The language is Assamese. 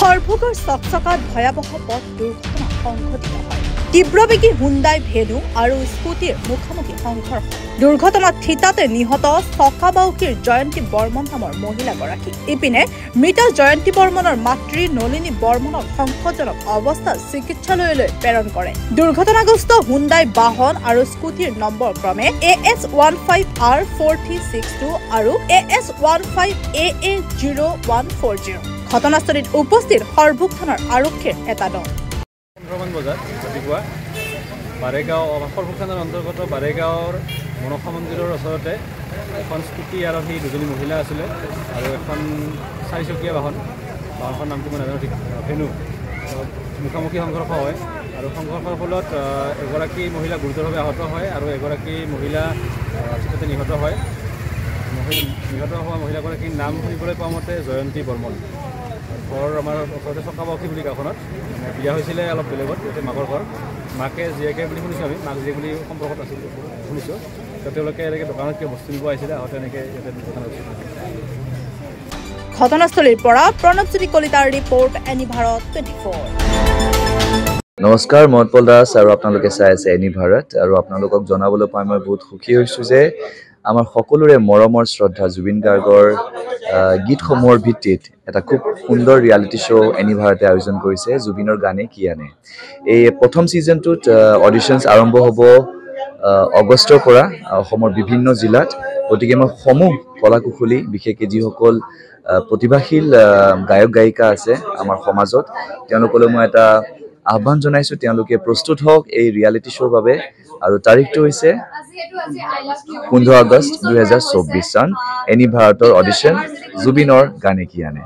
খৰভোগৰ চকচকাত ভয়াবহ পথ দুৰ্ঘটনা সংঘটিত হয়। তীব্ৰবেগী হুণ্ডাই ভেনু আৰু স্কুটিৰ মুখামুখি সংঘৰ্ষ। দুৰ্ঘটনাত থিতাতে নিহত চকাবাউকীৰ জয়ন্তী বৰ্মন নামৰ মহিলাগৰাকী। ইপিনে মৃত জয়ন্তী বৰ্মনৰ মাতৃ নলিনী বৰ্মনক সংকটজনক অৱস্থাত চিকিৎসালয়লৈ প্ৰেৰণ কৰে। দুৰ্ঘটনাগ্ৰস্ত হুণ্ডাই বাহন আৰু স্কুটিৰ নম্বৰ ক্ৰমে AS15R4062 আৰু AS15AA0140। ঘটনাস্থলীত উপস্থিত সৰভোগ থানাৰ আৰক্ষীৰ এটা দল। 15 বজাত ৰাতিপুৱা বাৰেগাঁও সৰভোগ থানাৰ অন্তৰ্গত বাৰেগাঁৱৰ মনসা মন্দিৰৰ ওচৰতে এখন স্কুটি আৰু সেই দুজনী মহিলা আছিলে আৰু এখন 4চকীয়া বাহনখনৰ নামটো মই নাজানো ঠিক, ভেনু মুখামুখি সংঘৰ্ষ হয় আৰু সংঘৰ্ষৰ ফলত এগৰাকী মহিলা গুৰুতৰভাৱে আহত হয় আৰু এগৰাকী মহিলা তাতে নিহত হয়। নিহত হোৱা মহিলাগৰাকীৰ নাম শুনিবলৈ পোৱা মতে জয়ন্তী বৰ্মন। ঘৰ আমাৰ ওচৰতে চকাবাউকী বুলি গাঁওখনত, বিয়া হৈছিলে অলপ বেলেগত, ইয়াতে মাকৰ ঘৰ। মাকে জীয়েকে বুলি শুনিছোঁ, আমি মাক জীয়েক বুলি সম্পৰ্কত আছিল শুনিছোঁ। তেওঁলোকে এনেকৈ দোকানত কিয় বস্তু নিব আহিছিলে, আহোঁতে এনেকৈ ইয়াতে দোকানত ঘটনাস্থলীৰ পৰা প্ৰণৱজ্যোতি কলিতাৰ ৰিপৰ্ট, এনি ভাৰত 24। নমস্কাৰ, মই উৎপল দাস আৰু আপোনালোকে চাই আছে এনি ভাৰত। আৰু আপোনালোকক জনাবলৈ পাই মই বহুত সুখী হৈছোঁ যে আমাৰ সকলোৰে মৰমৰ শ্ৰদ্ধা জুবিন গাৰ্গৰ গীতসমূহৰ ভিত্তিত এটা খুব সুন্দৰ ৰিয়েলিটি শ্ব' এনি ভাৰতে আয়োজন কৰিছে, জুবিনৰ গানে কি আনে। এই প্ৰথম ছিজনটোত অডিশ্যনছ আৰম্ভ হ'ব আগষ্টৰ পৰা অসমৰ বিভিন্ন জিলাত। গতিকে মই সমূহ কলাকুশলী, বিশেষকৈ যিসকল প্ৰতিভাশীল গায়ক গায়িকা আছে আমাৰ সমাজত, তেওঁলোকলৈ মই এটা আহ্বান জনাইছোঁ, তেওঁলোকে প্ৰস্তুত হওক এই ৰিয়েলিটি শ্ব'ৰ বাবে। আৰু তাৰিখটো হৈছে 15 আগষ্ট 2024 চন। এনি ভাৰতৰ অডিশ্যন, জুবিনৰ গানে কি আনে।